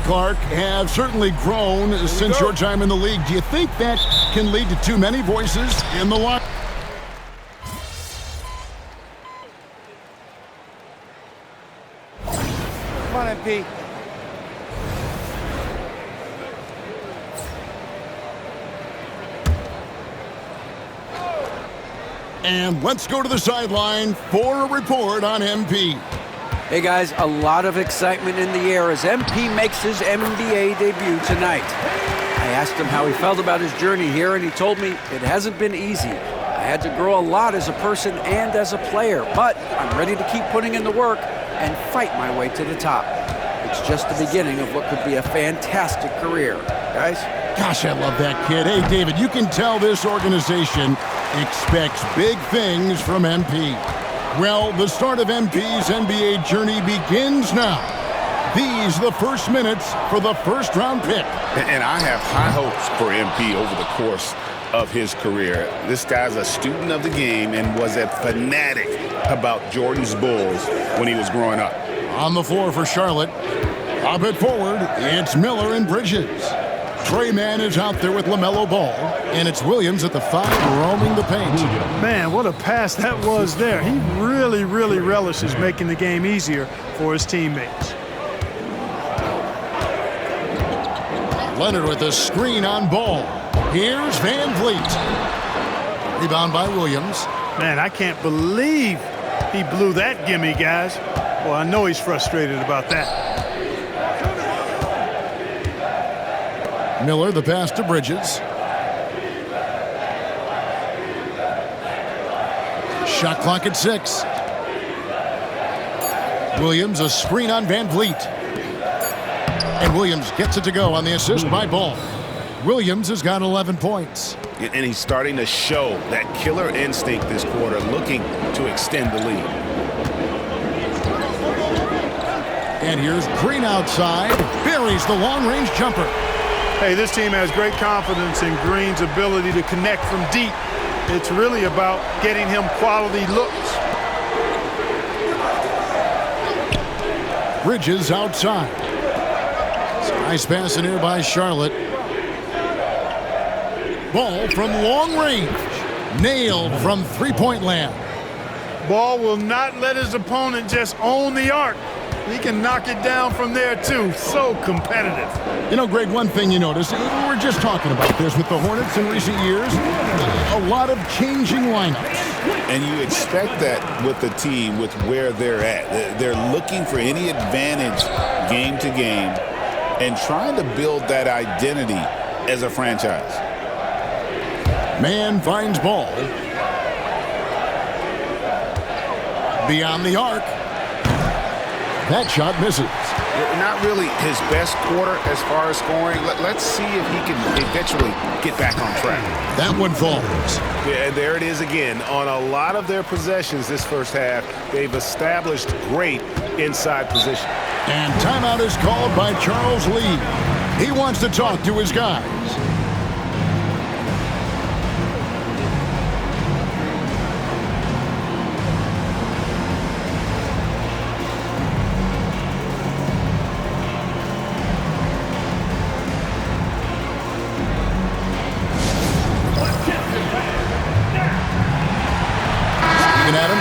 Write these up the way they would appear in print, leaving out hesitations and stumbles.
Clark, have certainly grown since your time in the league. Do you think that can lead to too many voices in the locker? Come on, MP. And let's go to the sideline for a report on MP. Hey guys, a lot of excitement in the air as MP makes his NBA debut tonight. I asked him how he felt about his journey here, and he told me it hasn't been easy. I had to grow a lot as a person and as a player, but I'm ready to keep putting in the work and fight my way to the top. It's just the beginning of what could be a fantastic career. Guys? Gosh, I love that kid. Hey, David, you can tell this organization expects big things from MP. Well, the start of MP's NBA journey begins now. These are the first minutes for the first-round pick. And I have high hopes for MP over the course of his career. This guy's a student of the game and was a fanatic about Jordan's Bulls when he was growing up. On the floor for Charlotte. Up it forward, it's Miller and Bridges. Trey Mann is out there with LaMelo Ball, and it's Williams at the 5 roaming the paint. Man, what a pass that was there. He really relishes making the game easier for his teammates. Leonard with a screen on Ball. Here's Van Vliet. Rebound by Williams. Man, I can't believe he blew that gimme, guys. Well, I know he's frustrated about that. Miller, the pass to Bridges. Shot clock at 6. Williams, a screen on Van Vliet. And Williams gets it to go on the assist by Ball. Williams has got 11 points. And he's starting to show that killer instinct this quarter, looking to extend the lead. And here's Green outside. Buries the long-range jumper. Hey, this team has great confidence in Green's ability to connect from deep. It's really about getting him quality looks. Bridges outside. Nice pass in here by Charlotte. Ball from long range. Nailed from three-point land. Ball will not let his opponent just own the arc. He can knock it down from there, too. So competitive. You know, Greg, one thing you notice, we were just talking about this with the Hornets in recent years, a lot of changing lineups. And you expect that with the team, with where they're at. They're looking for any advantage game to game and trying to build that identity as a franchise. Man finds Ball. Beyond the arc. That shot misses. Not really his best quarter as far as scoring. Let's see if he can eventually get back on track. That one falls. Yeah, and there it is again. On a lot of their possessions this first half, they've established great inside position. And timeout is called by Charles Lee. He wants to talk to his guys.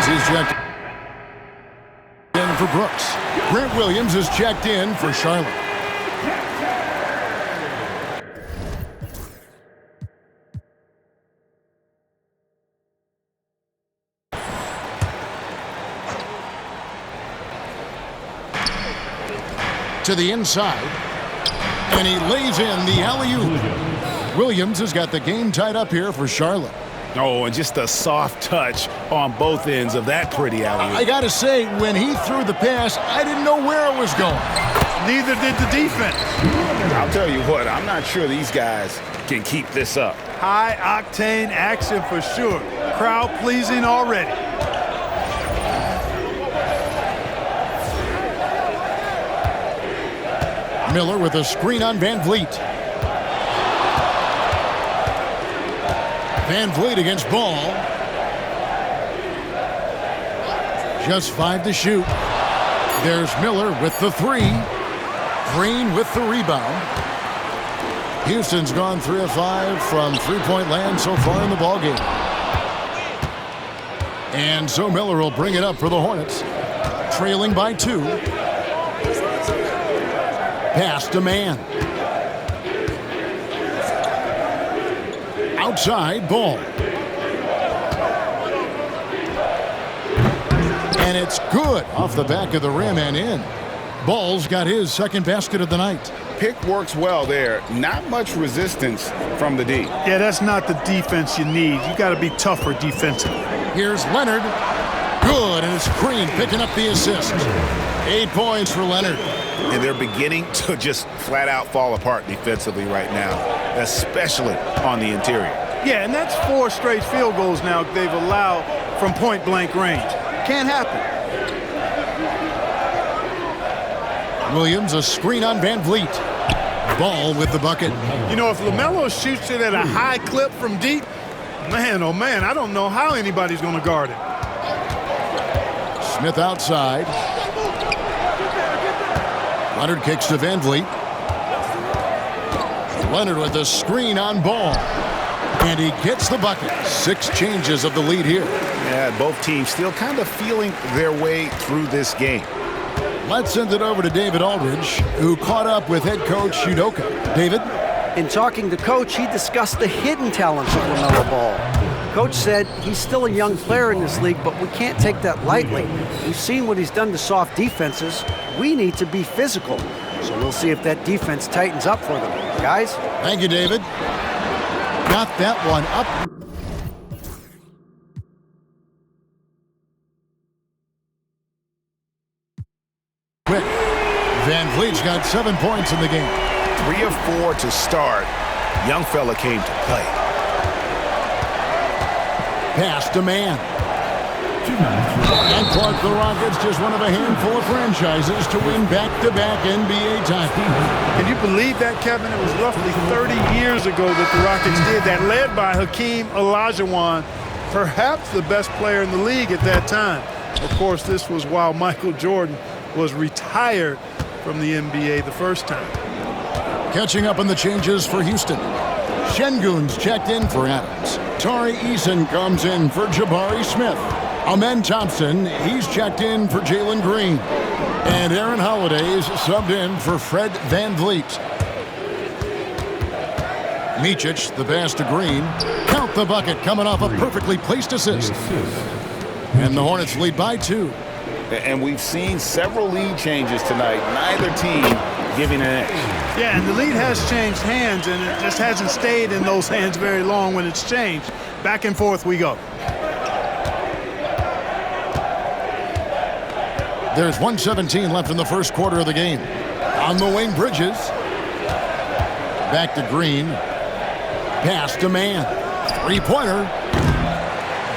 Is checked in for Brooks. Brent Williams is checked in for Charlotte. To the inside, and he lays in the alley-oop. Williams has got the game tied up here for Charlotte. Oh, and just a soft touch on both ends of that pretty alley-oop. I got to say, when he threw the pass, I didn't know where it was going. Neither did the defense. I'll tell you what, I'm not sure these guys can keep this up. High-octane action for sure. Crowd-pleasing already. Miller with a screen on Van Vliet. Van Vliet against Ball. Just 5 to shoot. There's Miller with the 3. Green with the rebound. Houston's gone 3 of 5 from three-point land so far in the ballgame. And so Miller will bring it up for the Hornets, trailing by 2. Pass to man. Outside ball. And it's good off the back of the rim and in. Ball's got his second basket of the night. Pick works well there. Not much resistance from the D. Yeah, that's not the defense you need. You got to be tougher defensively. Here's Leonard. Good, and it's Green picking up the assist. 8 points for Leonard. And they're beginning to just flat out fall apart defensively right now, especially on the interior. Yeah, and that's 4 straight field goals now they've allowed from point-blank range. Can't happen. Williams, a screen on Van Vliet. Ball with the bucket. You know, if LaMelo shoots it at a high clip from deep, man, oh man, I don't know how anybody's going to guard him. Smith outside. Leonard kicks to Van Vliet. Leonard with a screen on Ball. And he gets the bucket. 6 changes of the lead here. Yeah, both teams still kind of feeling their way through this game. Let's send it over to David Aldridge, who caught up with head coach Udoka. David? In talking to Coach, he discussed the hidden talents of LaMelo Ball. Coach said he's still a young player in this league, but we can't take that lightly. We've seen what he's done to soft defenses. We need to be physical. So we'll see if that defense tightens up for them. Guys? Thank you, David. Got that one up. Quick. Van Vliet's got 7 points in the game. 3 of 4 to start. Young fella came to play. Pass to man. And Clark, the Rockets, just one of a handful of franchises to win back-to-back NBA titles. Can you believe that, Kevin? It was roughly 30 years ago that the Rockets did that, led by Hakeem Olajuwon, perhaps the best player in the league at that time. Of course, this was while Michael Jordan was retired from the NBA the first time. Catching up on the changes for Houston. Şengün's checked in for Adams. Tari Eason comes in for Jabari Smith. Amen Thompson, he's checked in for Jalen Green. And Aaron Holiday's subbed in for Fred Van Vliet. Micic, the pass to Green. Count the bucket, coming off a perfectly placed assist. And the Hornets lead by 2. And we've seen several lead changes tonight. Neither team giving an edge. Yeah, and the lead has changed hands, and it just hasn't stayed in those hands very long when it's changed. Back and forth we go. There's 1:17 left in the first quarter of the game. On the wing, Bridges. Back to Green. Pass to man. 3-pointer.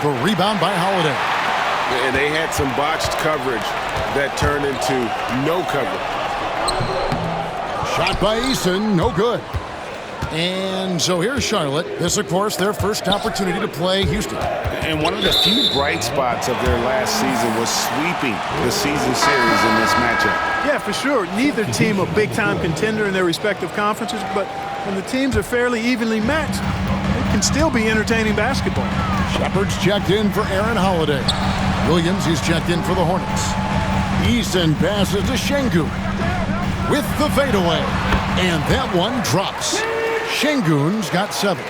The rebound by Holiday. And they had some botched coverage that turned into no coverage. Shot by Eason, no good. And so here's Charlotte. This, of course, their first opportunity to play Houston. And one of the few bright spots of their last season was sweeping the season series in this matchup. Yeah, for sure. Neither team a big-time contender in their respective conferences, but when the teams are fairly evenly matched, it can still be entertaining basketball. Shepard's checked in for Aaron Holiday. Williams, he's checked in for the Hornets. Eason passes to Şengün with the fadeaway. And that one drops. Şengün's got 7.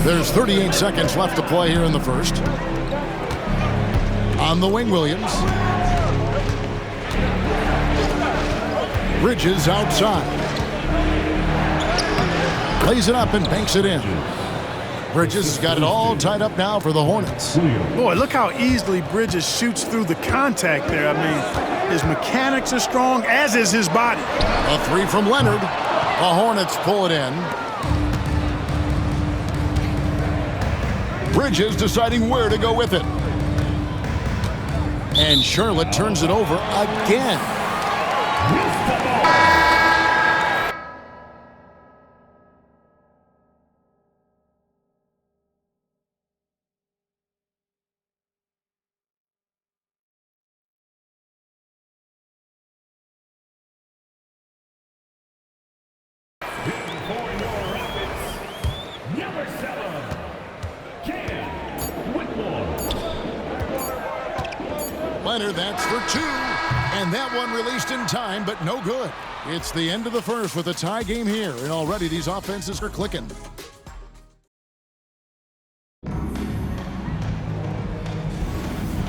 There's 38 seconds left to play here in the first. On the wing, Williams. Bridges outside. Lays it up and banks it in. Bridges has got it all tied up now for the Hornets. Boy, look how easily Bridges shoots through the contact there. I mean, his mechanics are strong, as is his body. A 3 from Leonard. The Hornets pull it in. Bridges deciding where to go with it. And Charlotte turns it over again. Leonard, that's for two. And that one released in time, but no good. It's the end of the first with a tie game here, and already these offenses are clicking.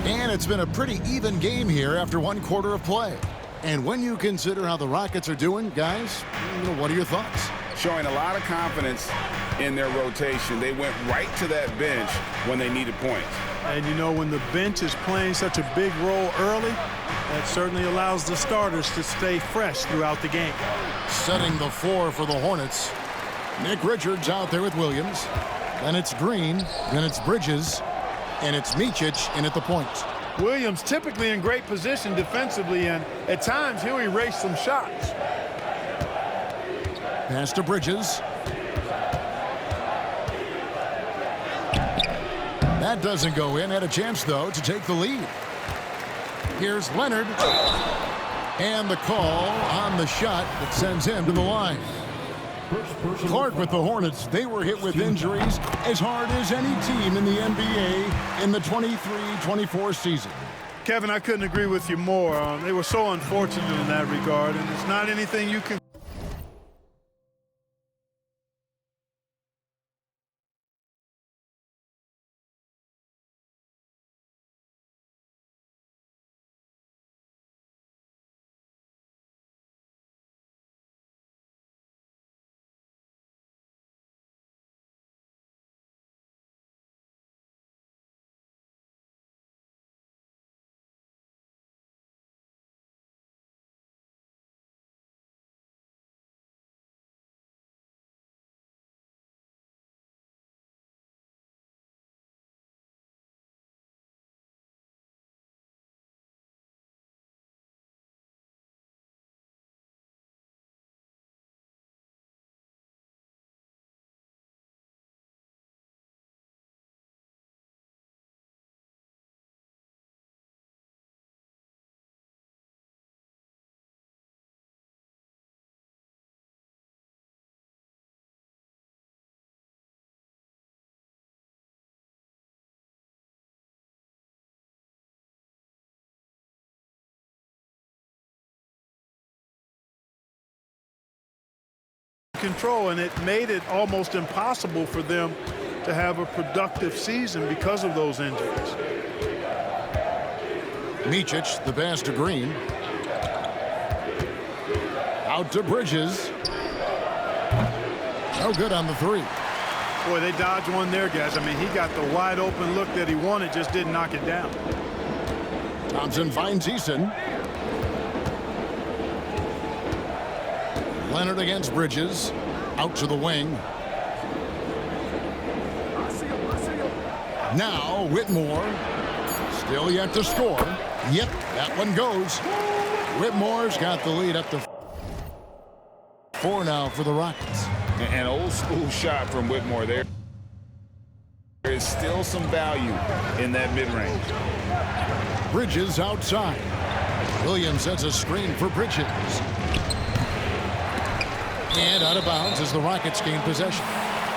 And it's been a pretty even game here after one quarter of play. And when you consider how the Rockets are doing, guys, what are your thoughts? Showing a lot of confidence in their rotation. They went right to that bench when they needed points. And you know, when the bench is playing such a big role early, that certainly allows the starters to stay fresh throughout the game. Setting the floor for the Hornets. Nick Richards out there with Williams. Then it's Green. Then it's Bridges. And it's Micic in at the point. Williams typically in great position defensively, and at times he'll erase some shots. Pass to Bridges. That doesn't go in. Had a chance, though, to take the lead. Here's Leonard. And the call on the shot that sends him to the line. Clark with the Hornets. They were hit with injuries as hard as any team in the NBA in the 23-24 season. Kevin, I couldn't agree with you more. They were so unfortunate in that regard, and it's not anything you can control, and it made it almost impossible for them to have a productive season because of those injuries. Micic, the pass to Green. Out to Bridges. No good on the three. Boy, they dodged one there, guys. I mean, he got the wide open look that he wanted, just didn't knock it down. Thompson finds Eason. Leonard against Bridges. Out to the wing. Now Whitmore. Still yet to score. Yep, that one goes. Whitmore's got the lead up to 4 now for the Rockets. An old school shot from Whitmore there. There is still some value in that mid-range. Bridges outside. Williams sets a screen for Bridges. And out of bounds as the Rockets gain possession.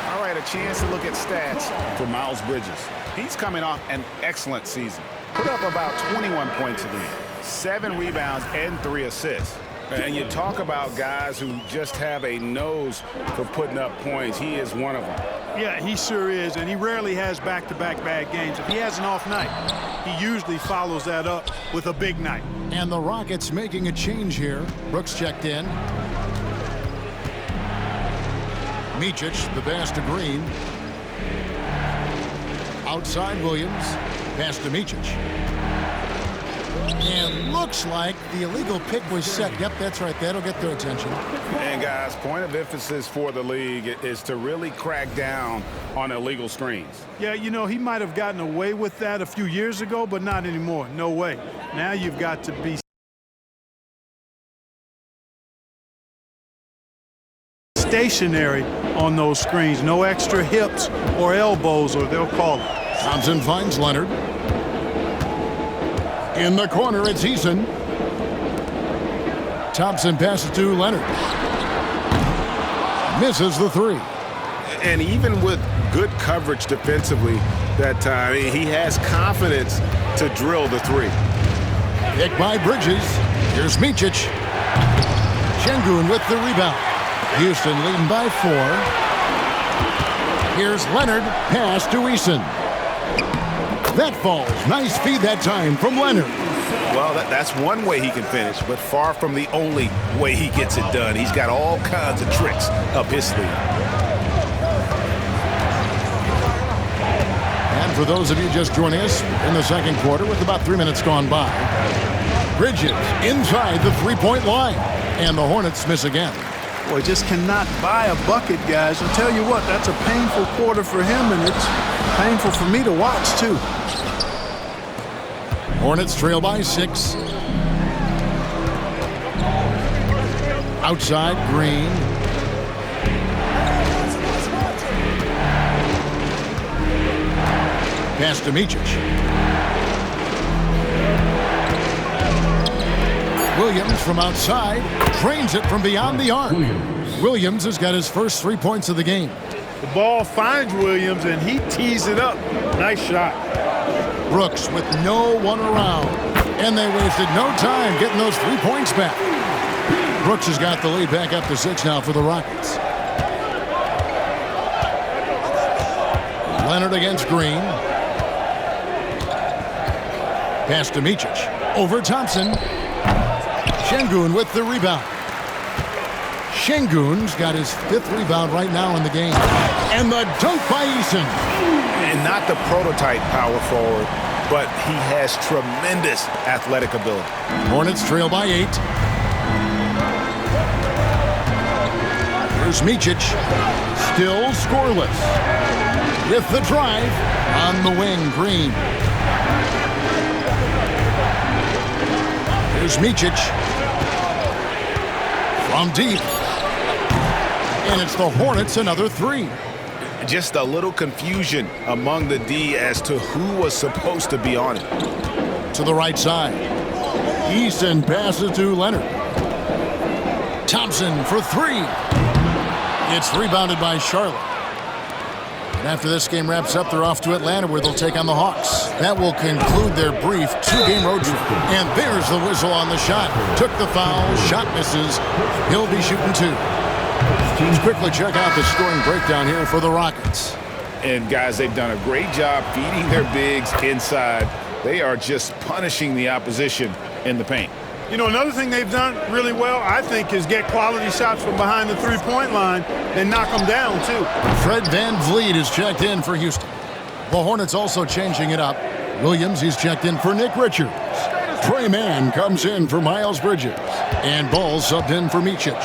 All right, a chance to look at stats for Miles Bridges. He's coming off an excellent season. Put up about 21 points a game, 7 rebounds, and 3 assists. And you talk about guys who just have a nose for putting up points. He is one of them. Yeah, he sure is, and he rarely has back-to-back bad games. If he has an off night, he usually follows that up with a big night. And the Rockets making a change here. Brooks checked in. Micic, the pass to Green. Outside Williams. Pass to Micic. And looks like the illegal pick was set. Yep, that's right. That'll get their attention. And, guys, point of emphasis for the league is to really crack down on illegal screens. Yeah, you know, he might have gotten away with that a few years ago, but not anymore. No way. Now you've got to be stationary on those screens. No extra hips or elbows, or they'll call it. Thompson finds Leonard. In the corner, it's Eason. Thompson passes to Leonard. misses the three. And even with good coverage defensively that time, he has confidence to drill the three. Picked by Bridges. Here's Micic. Şengün with the rebound. Houston leading by 4. Here's Leonard. Pass to Eason. That falls. Nice feed that time from Leonard. Well, that's one way he can finish, but far from the only way he gets it done. He's got all kinds of tricks up his sleeve. And for those of you just joining us in the second quarter with about 3 minutes gone by, Bridges inside the three-point line. And the Hornets miss again. Boy, just cannot buy a bucket, guys. I'll tell you what, that's a painful quarter for him, and it's painful for me to watch, too. Hornets trail by 6. Outside, Green. Pass to Micic. Williams from outside drains it from beyond the arc. Williams has got his first 3 points of the game. The ball finds Williams, and he tees it up. Nice shot. Brooks with no one around. And they wasted no time getting those 3 points back. Brooks has got the lead back up to 6 now for the Rockets. Leonard against Green. Pass to Micic. Over Thompson. Şengün with the rebound. Şengün's got his 5th rebound right now in the game. And the dunk by Eason. And not the prototype power forward, but he has tremendous athletic ability. Hornets trail by 8. Here's Micic. Still scoreless. With the drive on the wing, Green. Here's Micic. From deep. And it's the Hornets another 3. Just a little confusion among the D as to who was supposed to be on it. To the right side. Eason passes to Leonard. Thompson for 3. It's rebounded by Charlotte. And after this game wraps up, they're off to Atlanta where they'll take on the Hawks. That will conclude their brief 2-game road trip. And there's the whistle on the shot. Took the foul, shot misses. He'll be shooting 2. Let's quickly check out the scoring breakdown here for the Rockets. And guys, they've done a great job feeding their bigs inside. They are just punishing the opposition in the paint. You know, another thing they've done really well, I think, is get quality shots from behind the three-point line and knock them down, too. Fred VanVleet is checked in for Houston. The Hornets also changing it up. Williams, he's checked in for Nick Richards. Trey Mann comes in for Miles Bridges. And Ball subbed in for Micic.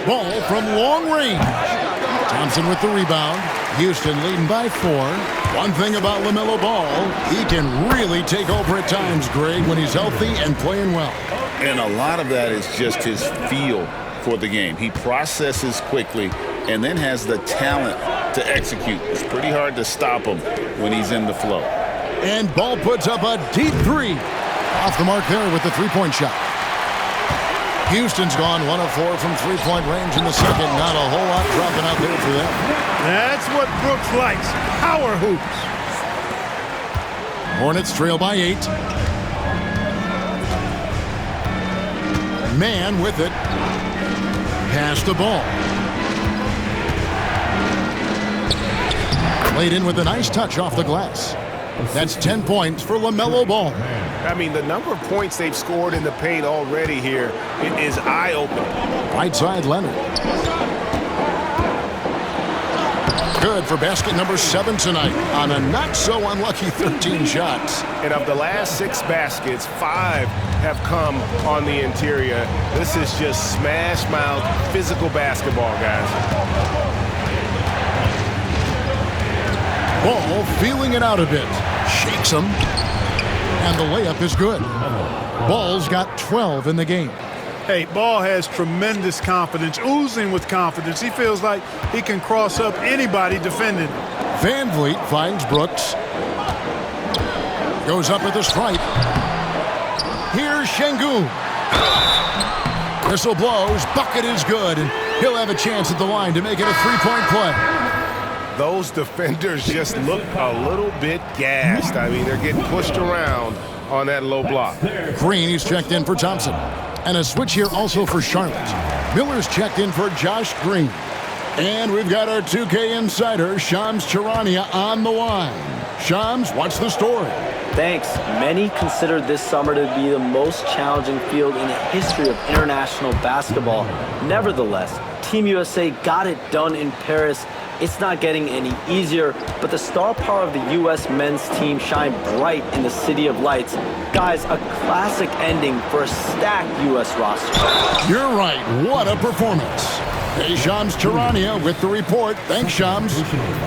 Ball from long range. Thompson with the rebound. Houston leading by 4. One thing about LaMelo Ball, he can really take over at times, Greg, when he's healthy and playing well. And a lot of that is just his feel for the game. He processes quickly and then has the talent to execute. It's pretty hard to stop him when he's in the flow. And Ball puts up a deep 3. Off the mark there with the 3-point shot. Houston's gone 1 of 4 from 3-point range in the second. Not a whole lot dropping out there for them. That's what Brooks likes. Power hoops. Hornets trail by 8. Man with it. Pass the ball. Laid in with a nice touch off the glass. That's 10 points for LaMelo Ball. I mean, the number of points they've scored in the paint already here is eye-opening. Right side, Leonard. Good for basket number 7 tonight on a not-so-unlucky 13 shots. And of the last 6 baskets, 5 have come on the interior. This is just smash-mouth physical basketball, guys. Ball feeling it out a bit. Shakes him. And the layup is good. Ball's got 12 in the game. Hey, Ball has tremendous confidence, oozing with confidence. He feels like he can cross up anybody defending. VanVleet finds Brooks. Goes up at the stripe. Here's Şengün. Whistle blows. Bucket is good. And He'll have a chance at the line to make it a three-point play. Those defenders just look a little bit gassed. I mean, they're getting pushed around on that low block. Green, he's checked in for Thompson. And a switch here also for Charlotte. Miller's checked in for Josh Green. And we've got our 2K insider, Shams Charania, on the line. Shams, what's the story? Thanks. Many consider this summer to be the most challenging field in the history of international basketball. Nevertheless, Team USA got it done in Paris. It's not getting any easier, but the star power of the U.S. men's team shined bright in the City of Lights. Guys, a classic ending for a stacked U.S. roster. You're right. What a performance. Hey, Shams Charania with the report. Thanks, Shams.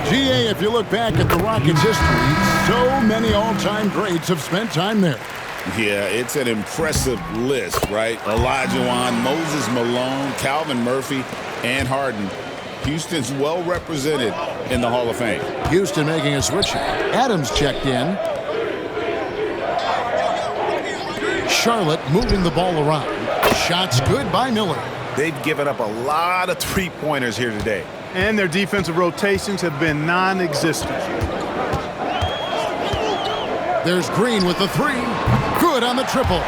GA, if you look back at the Rockets' history, so many all-time greats have spent time there. Yeah, it's an impressive list, right? Olajuwon, Moses Malone, Calvin Murphy, and Harden. Houston's well represented in the Hall of Fame. Houston making a switch. Adams checked in. Charlotte moving the ball around. Shots good by Miller. They've given up a lot of three-pointers here today. And their defensive rotations have been non-existent. There's Green with the three. Good on the triple.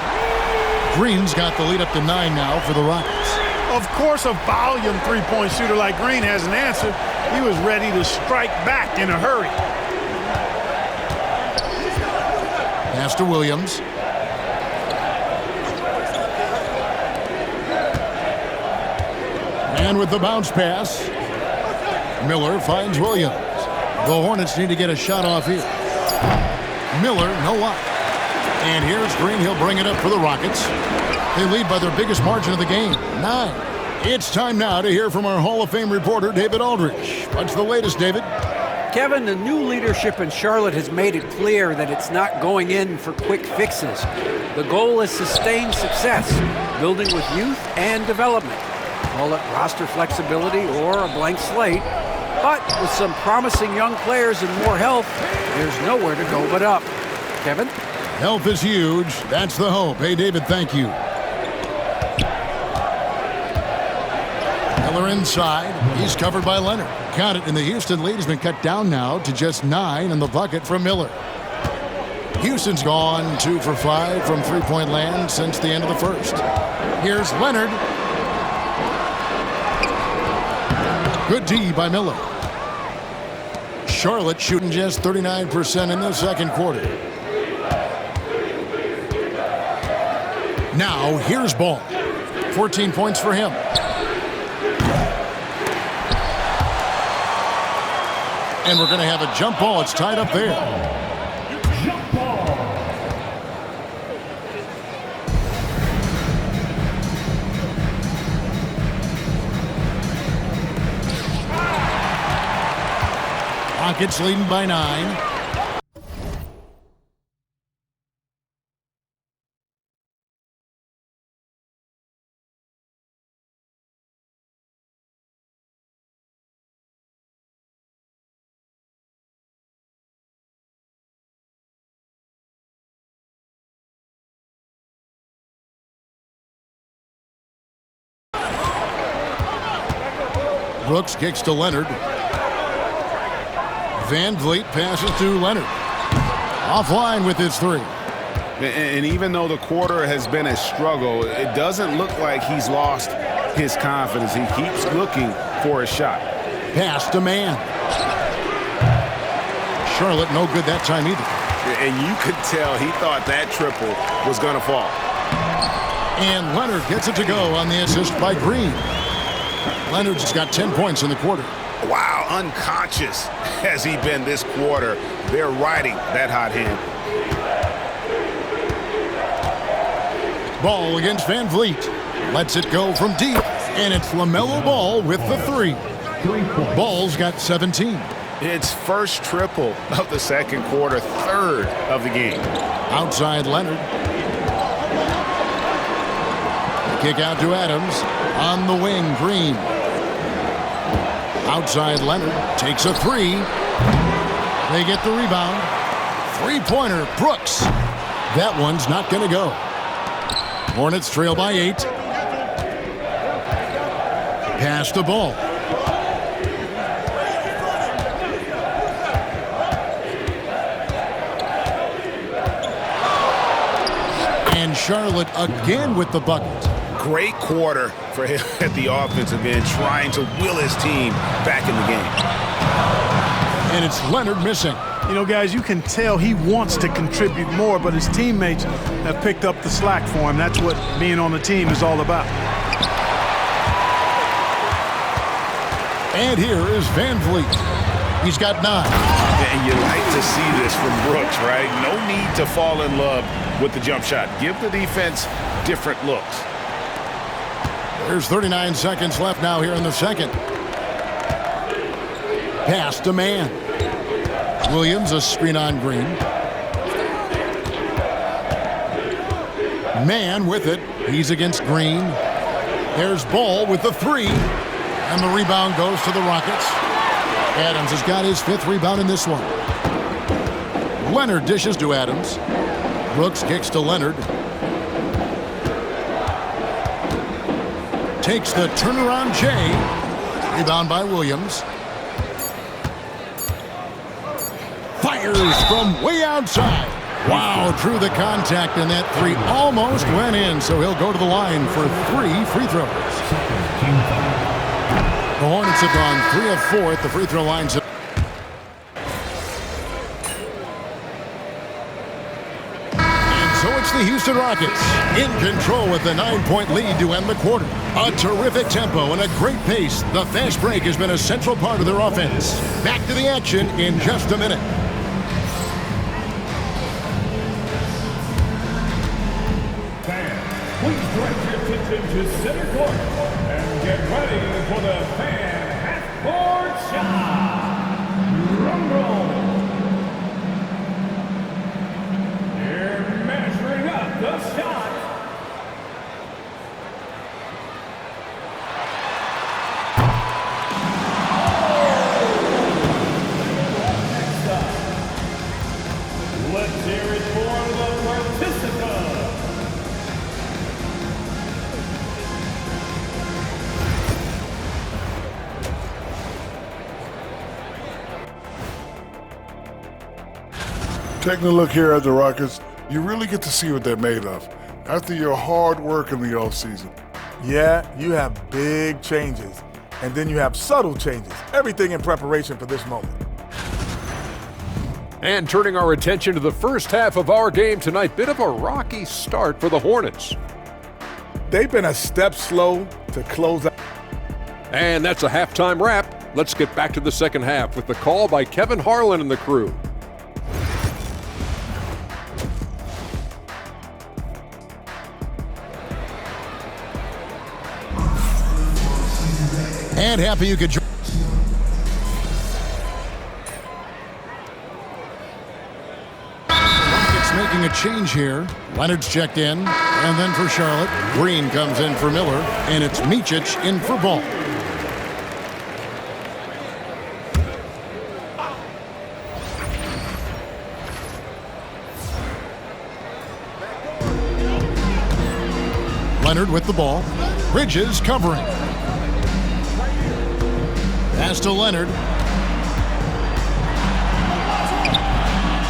Green's got the lead up to 9 now for the Rockets. Of course, a volume three-point shooter like Green has an answer. He was ready to strike back in a hurry. Pass to Williams. And with the bounce pass, Miller finds Williams. The Hornets need to get a shot off here. Miller, no luck. And here's Green. He'll bring it up for the Rockets. They lead by their biggest margin of the game, 9. It's time now to hear from our Hall of Fame reporter, David Aldridge. What's the latest, David? Kevin, the new leadership in Charlotte has made it clear that it's not going in for quick fixes. The goal is sustained success, building with youth and development. Call it roster flexibility or a blank slate. But with some promising young players and more health, there's nowhere to go but up. Kevin? Health is huge. That's the hope. Hey, David, thank you. Miller inside. He's covered by Leonard. Count it, and the Houston lead has been cut down now to just 9 in the bucket from Miller. Houston's gone 2 for 5 from three-point land since the end of the first. Here's Leonard. Good D by Miller. Charlotte shooting just 39% in the second quarter. Now, here's Ball. 14 points for him. And we're going to have a jump ball. It's tied up there. Jump ball. Rockets leading by 9. Brooks kicks to Leonard. Van Vliet passes to Leonard. Offline with his 3. And even though the quarter has been a struggle, it doesn't look like he's lost his confidence. He keeps looking for a shot. Pass to Mann. Charlotte no good that time either. And you could tell he thought that triple was going to fall. And Leonard gets it to go on the assist by Green. Leonard's got 10 points in the quarter. Wow, unconscious has he been this quarter. They're riding that hot hand. Ball against Van Vliet. Lets it go from deep. And it's LaMelo Ball with the 3. Ball's got 17. It's first triple of the second quarter, third of the game. Outside Leonard. Kick out to Adams. On the wing, Green. Outside Leonard. Takes a 3. They get the rebound. Three-pointer, Brooks. That one's not going to go. Hornets trail by 8. Pass the ball. And Charlotte again with the bucket. Great quarter for him at the offensive end, trying to will his team back in the game. And it's Leonard missing. You know, guys, you can tell he wants to contribute more, but his teammates have picked up the slack for him. That's what being on the team is all about. And here is Van Vliet. He's got 9. And you like to see this from Brooks, right? No need to fall in love with the jump shot. Give the defense different looks. There's 39 seconds left now here in the second. Pass to Man. Williams, a screen on Green. Man with it. He's against Green. There's Ball with the 3. And the rebound goes to the Rockets. Adams has got his 5th rebound in this one. Leonard dishes to Adams. Brooks kicks to Leonard. Takes the turnaround J. Rebound by Williams. Fires from way outside. Wow, through the contact, and that 3 almost went in, so he'll go to the line for 3 free throws. The Hornets have gone 3 of 4 at the free throw lines. So it's the Houston Rockets in control with a 9-point lead to end the quarter. A terrific tempo and a great pace. The fast break has been a central part of their offense. Back to the action in just a minute. Fans, please direct your attention to center court and get ready for the fan half-court shot. Drum roll. Measuring up the shot. Next up, let's hear it for the participant. Taking a look here at the Rockets, you really get to see what they're made of after your hard work in the offseason. Yeah, you have big changes, and then you have subtle changes. Everything in preparation for this moment. And turning our attention to the first half of our game tonight, bit of a rocky start for the Hornets. They've been a step slow to close out. And that's a halftime wrap. Let's get back to the second half with the call by Kevin Harlan and the crew. And happy you could join. Rockets making a change here. Leonard's checked in, and then for Charlotte, Green comes in for Miller, and it's Micic in for Ball. Leonard with the ball. Bridges covering. Pass to Leonard.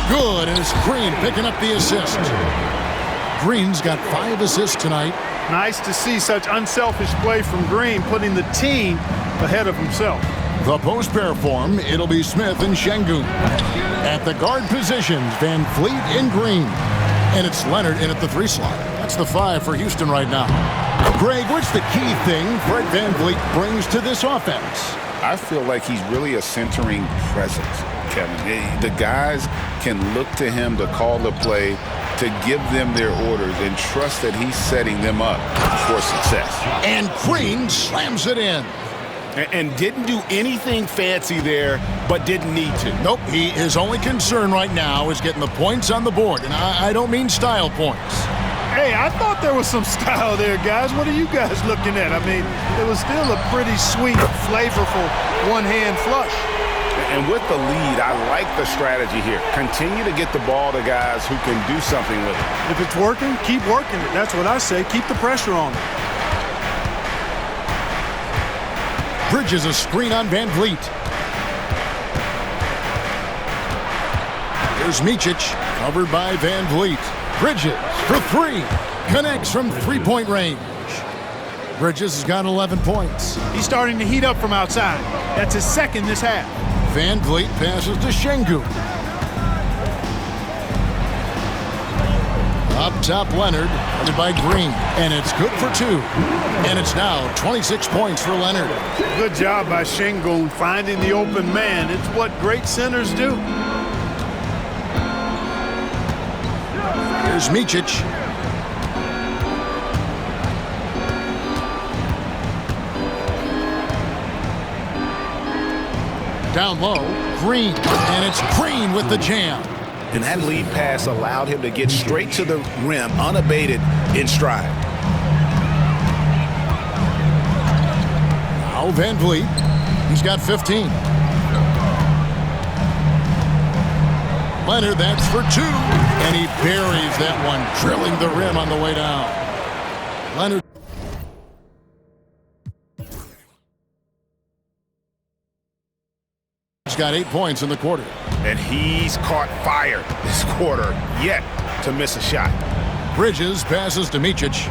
Good, and it's Green picking up the assist. Green's got 5 assists tonight. Nice to see such unselfish play from Green, putting the team ahead of himself. The post pair form, it'll be Smith and Şengün. At the guard positions, Van Vliet and Green. And it's Leonard in at the 3 slot. That's the 5 for Houston right now. Greg, what's the key thing Fred Van Vliet brings to this offense? I feel like he's really a centering presence, Kevin. The guys can look to him to call the play, to give them their orders, and trust that he's setting them up for success. And Green slams it in. And didn't do anything fancy there, but didn't need to. Nope, his only concern right now is getting the points on the board. And I don't mean style points. Hey, I thought there was some style there, guys. What are you guys looking at? I mean, it was still a pretty sweet, flavorful one-hand flush. And with the lead, I like the strategy here. Continue to get the ball to guys who can do something with it. If it's working, keep working it. That's what I say. Keep the pressure on it. Bridges a screen on Van Vliet. Here's Micic, covered by Van Vliet. Bridges for three. Connects from three-point range. Bridges has got 11 points. He's starting to heat up from outside. That's his second this half. Van Vliet passes to Şengün. Up top, Leonard, headed by Green, and it's good for two. And it's now 26 points for Leonard. Good job by Şengün finding the open man. It's what great centers do. Here's Micic. Down low, Green, and it's Green with the jam. And that lead pass allowed him to get straight to the rim, unabated in stride. Now Van Vliet, he's got 15. Leonard, that's for two, and he buries that one, drilling the rim on the way down. Leonard. He's got 8 points in the quarter. And he's caught fire this quarter, yet to miss a shot. Bridges passes to Micic.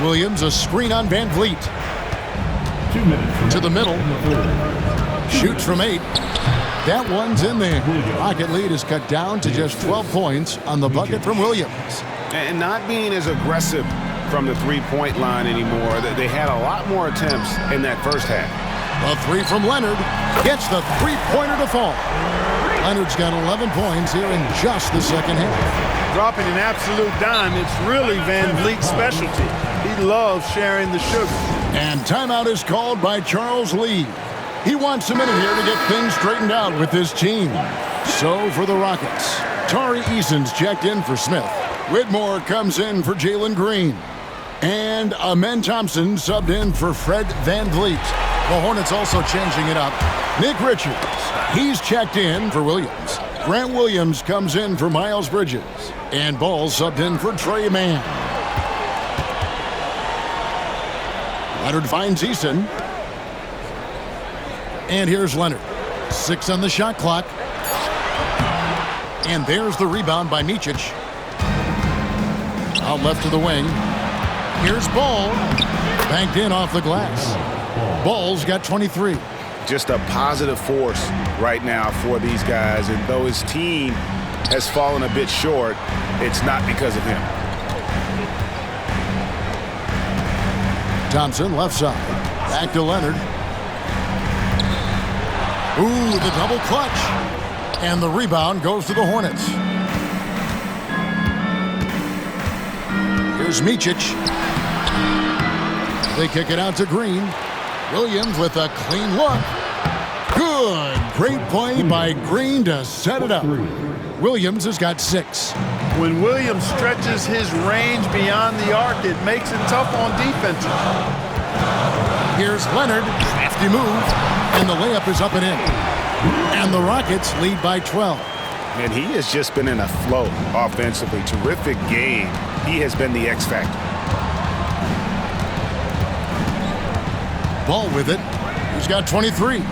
Williams, a screen on Van Vliet. 2 minutes. To the middle. Shoots from 8. That one's in there. Rocket lead is cut down to just 12 points on the bucket from Williams. And not being as aggressive from the three-point line anymore. They had a lot more attempts in that first half. A three from Leonard gets the three-pointer to fall. Leonard's got 11 points here in just the second half. Dropping an absolute dime, it's really Van Vliet's specialty. He loves sharing the sugar. And timeout is called by Charles Lee. He wants a minute here to get things straightened out with his team. So for the Rockets, Tari Eason's checked in for Smith. Whitmore comes in for Jalen Green. And Amen Thompson subbed in for Fred Van Vliet. The Hornets also changing it up. Nick Richards, he's checked in for Williams. Grant Williams comes in for Miles Bridges. And Ball subbed in for Trey Mann. Leonard finds Eason. And here's Leonard. 6 on the shot clock. And there's the rebound by Micic. Out left to the wing. Here's Ball. Banked in off the glass. Ball's got 23. Just a positive force right now for these guys. And though his team has fallen a bit short, it's not because of him. Thompson left side. Back to Leonard. Ooh, the double clutch. And the rebound goes to the Hornets. Here's Micic. They kick it out to Green. Williams with a clean look. Good. Great play by Green to set it up. Williams has got 6. When Williams stretches his range beyond the arc, it makes it tough on defenses. Here's Leonard. Crafty move. And the layup is up and in. And the Rockets lead by 12. And he has just been in a flow offensively. Terrific game. He has been the X factor. Ball with it. He's got 23.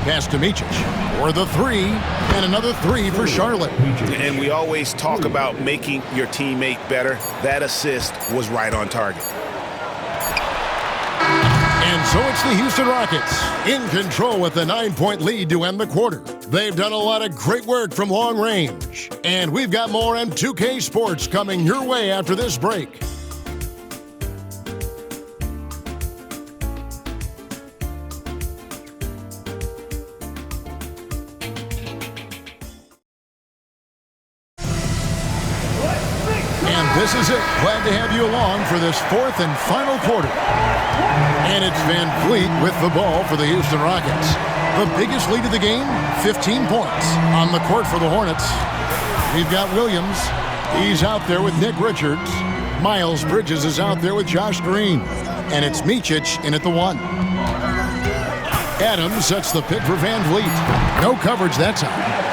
Pass to Micic for the three, and another three for Charlotte. And we always talk about making your teammate better. That assist was right on target. And so it's the Houston Rockets in control with a 9-point lead to end the quarter. They've done a lot of great work from long range. And we've got more M2K Sports coming your way after this break. And this is it. Glad to have you along for this fourth and final quarter. And it's Van Vliet with the ball for the Houston Rockets. The biggest lead of the game, 15 points. On the court for the Hornets, we've got Williams. He's out there with Nick Richards. Miles Bridges is out there with Josh Green. And it's Micic in at the 1. Adams sets the pick for Van Vliet. No coverage that time.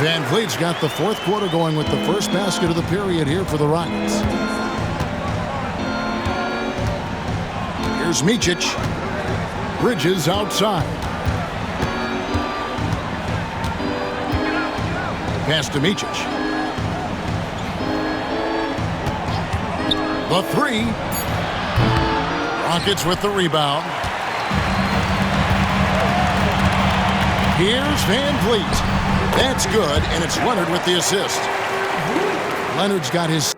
Van Vliet's got the fourth quarter going with the first basket of the period here for the Rockets. Here's Micic. Bridges outside. Pass to Micic. The three. Rockets with the rebound. Here's Van Vliet. That's good, and it's Leonard with the assist. Leonard's got his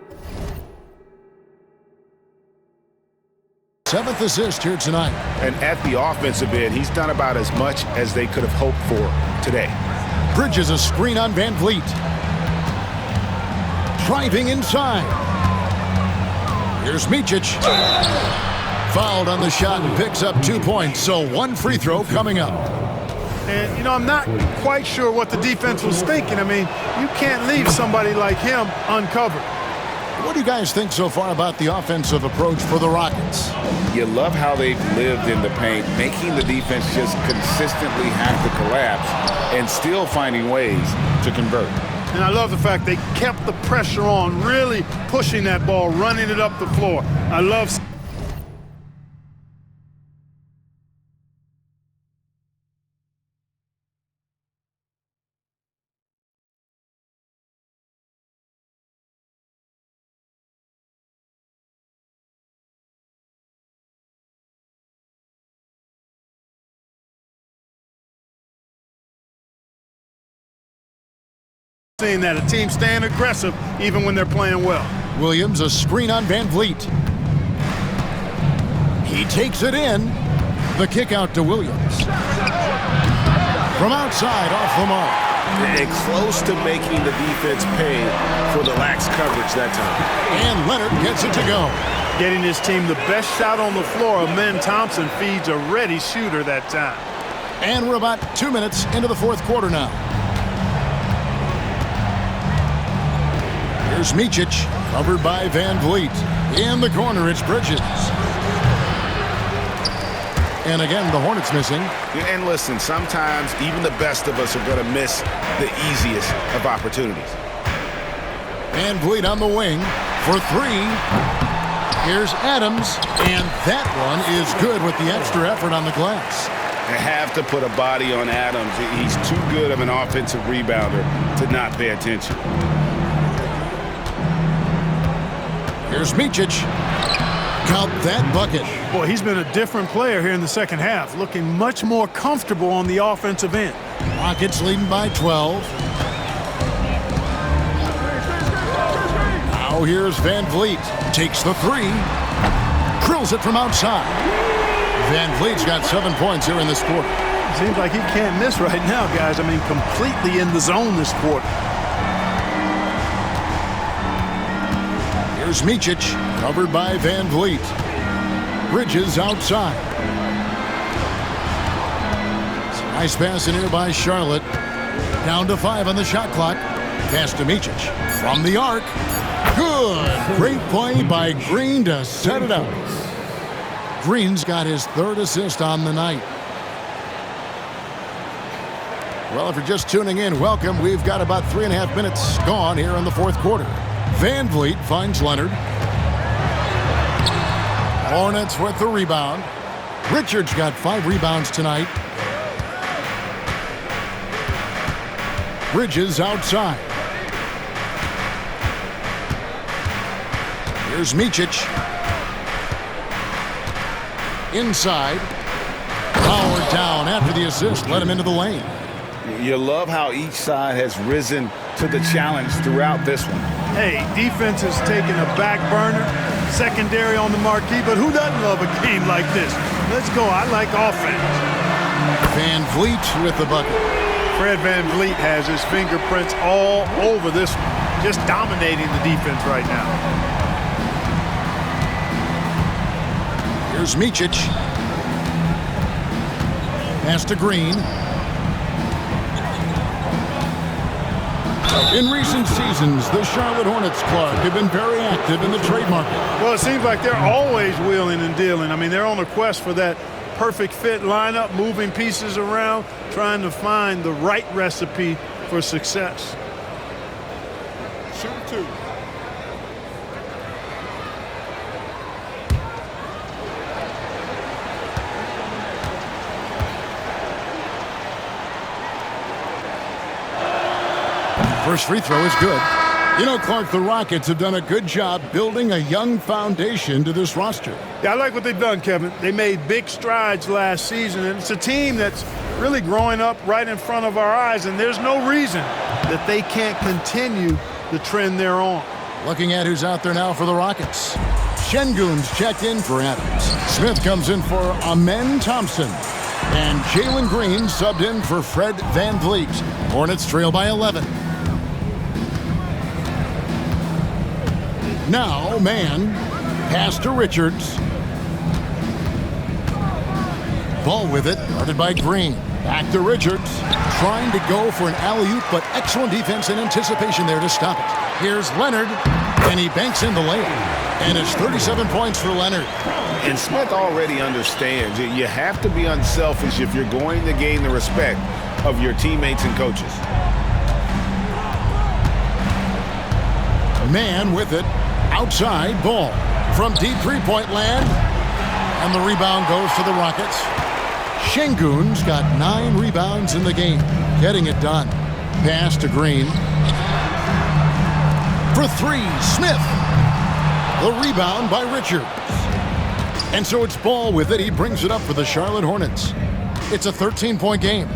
7th assist here tonight. And at the offensive end, he's done about as much as they could have hoped for today. Bridges a screen on Van Vliet. Driving inside. Here's Micic. Fouled on the shot and picks up 2 points, so one free throw coming up. And, you know, I'm not quite sure what the defense was thinking. I mean, you can't leave somebody like him uncovered. What do you guys think so far about the offensive approach for the Rockets? You love how they've lived in the paint, making the defense just consistently have to collapse and still finding ways to convert. And I love the fact they kept the pressure on, really pushing that ball, running it up the floor. I love seeing that a team staying aggressive even when they're playing well. Williams a screen on Van Vliet. He takes it in. The kick out to Williams. From outside, off the mark. And close to making the defense pay for the lax coverage that time. And Leonard gets it to go. Getting his team the best shot on the floor. Amen Thompson feeds a ready shooter that time. And we're about 2 minutes into the fourth quarter now. Here's Micic, covered by Van Vliet. In the corner, it's Bridges. And again, the Hornets missing. And listen, sometimes even the best of us are going to miss the easiest of opportunities. Van Vliet on the wing for three. Here's Adams, and that one is good with the extra effort on the glass. They have to put a body on Adams. He's too good of an offensive rebounder to not pay attention. Here's Micic. Count that bucket. Boy, he's been a different player here in the second half, looking much more comfortable on the offensive end. Rockets leading by 12. Now here's Van Vliet. Takes the three. Drills it from outside. Van Vliet's got 7 points here in this quarter. Seems like he can't miss right now, guys. I mean, completely in the zone this quarter. Here's Micic, covered by Van Vliet. Bridges outside. Nice pass in here by Charlotte. Down to 5 on the shot clock. Pass to Micic. From the arc. Good. Great play by Green to set it up. Green's got his 3rd assist on the night. Well, if you're just tuning in, welcome. We've got about 3.5 minutes gone here in the fourth quarter. Van Vliet finds Leonard. Hornets with the rebound. Richards got 5 rebounds tonight. Bridges outside. Here's Micic. Inside. Powered down after the assist. Let him into the lane. You love how each side has risen to the challenge throughout this one. Hey, defense has taken a back burner, secondary on the marquee, but who doesn't love a game like this? Let's go. I like offense. Van Vliet with the bucket. Fred Van Vliet has his fingerprints all over this one, just dominating the defense right now. Here's Micic. Pass to Green. In recent seasons, the Charlotte Hornets, Clark, have been very active in the trade market. Well, it seems like they're always wheeling and dealing. I mean, they're on a quest for that perfect fit lineup, moving pieces around, trying to find the right recipe for success. Shoot two. First free throw is good. You know, Clark, the Rockets have done a good job building a young foundation to this roster. Yeah, I like what they've done, Kevin. They made big strides last season, and it's a team that's really growing up right in front of our eyes, and there's no reason that they can't continue the trend they're on. Looking at who's out there now for the Rockets. Şengün's checked in for Adams. Smith comes in for Amen Thompson. And Jalen Green subbed in for Fred Van Vliet. Hornets trail by 11. Now, man, pass to Richards. Ball with it, guarded by Green. Back to Richards, trying to go for an alley-oop, but excellent defense and anticipation there to stop it. Here's Leonard, and he banks in the layup. And it's 37 points for Leonard. And Smith already understands that you have to be unselfish if you're going to gain the respect of your teammates and coaches. Man with it. Outside ball from deep three-point land, and the rebound goes to the Rockets. Şengün's got 9 rebounds in the game, getting it done. Pass to Green. For 3, Smith. The rebound by Richards. And so it's Ball with it. He brings it up for the Charlotte Hornets. It's a 13-point game.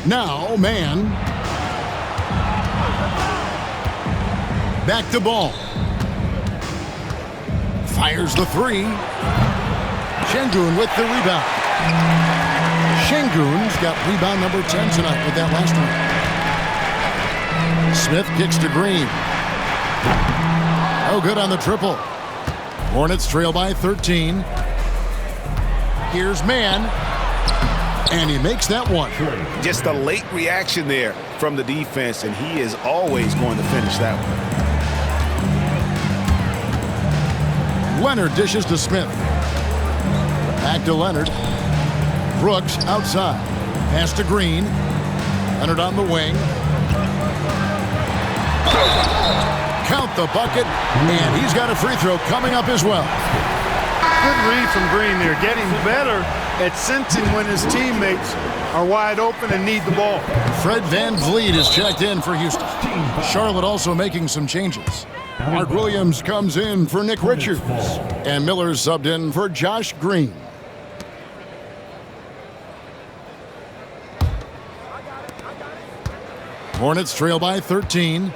Now, man. Back to Ball. Fires the 3. Şengün with the rebound. Şengün's got rebound number 10 tonight with that last one. Smith kicks to Green. Oh, good on the triple. Hornets trail by 13. Here's Man. And he makes that one. Just a late reaction there from the defense, and he is always going to finish that one. Leonard dishes to Smith. Back to Leonard. Brooks outside. Pass to Green. Leonard on the wing. Count the bucket, and he's got a free throw coming up as well. Good read from Green there, getting better at sensing when his teammates are wide open and need the ball. Fred Van Vliet is checked in for Houston. Charlotte also making some changes. Mark Williams comes in for Nick Richards, and Miller subbed in for Josh Green. Hornets trail by 13.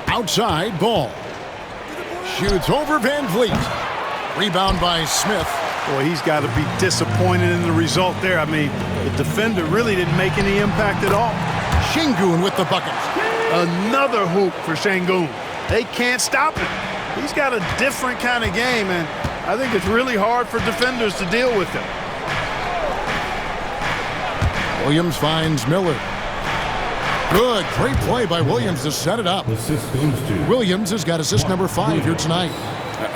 Outside, Ball. Shoots over Van Vliet. Rebound by Smith. Boy, he's got to be disappointed in the result there. I mean, the defender really didn't make any impact at all. Şengün with the bucket. Another hoop for Şengün. They can't stop him. He's got a different kind of game, and I think it's really hard for defenders to deal with him. Williams finds Miller. Good, great play by Williams to set it up. Williams has got assist number 5 here tonight.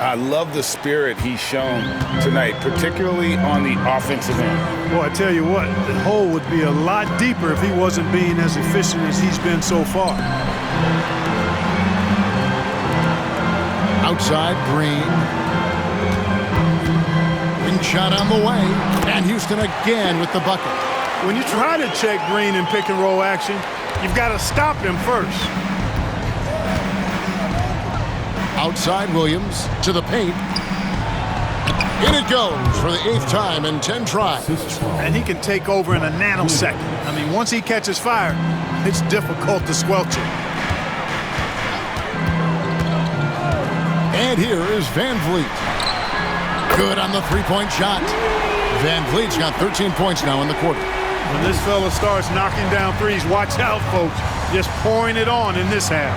I love the spirit he's shown tonight, particularly on the offensive end. Boy, I tell you what, the hole would be a lot deeper if he wasn't being as efficient as he's been so far. Outside, Green. Long shot on the way. And Houston again with the bucket. When you try to check Green in pick and roll action, you've got to stop him first. Outside Williams to the paint. In it goes for the 8th time in 10 tries. And he can take over in a nanosecond. I mean, once he catches fire, it's difficult to squelch it. And here is Van Vliet. Good on the three-point shot. Van Vliet's got 13 points now in the quarter. When this fella starts knocking down threes, watch out, folks. Just pouring it on in this half.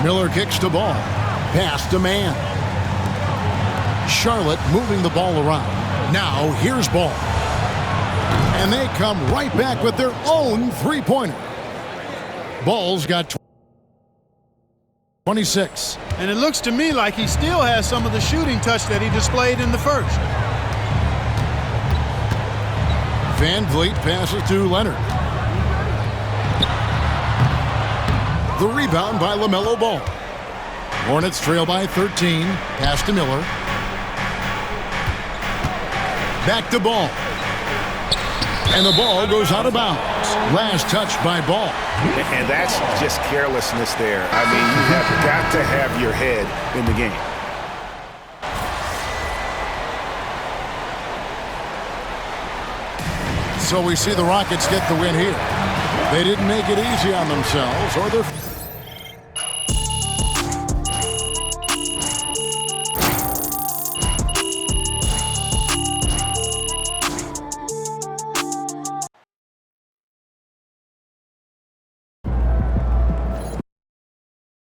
Miller kicks the ball. Pass to man. Charlotte moving the ball around. Now here's Ball. And they come right back with their own three-pointer. Ball's got 26. And it looks to me like he still has some of the shooting touch that he displayed in the first. Van Vliet passes to Leonard. The rebound by LaMelo Ball. Hornets trail by 13. Pass to Miller. Back to Ball. And the ball goes out of bounds. Last touch by Ball. And that's just carelessness there. I mean, you have got to have your head in the game. So we see the Rockets get the win here. They didn't make it easy on themselves or their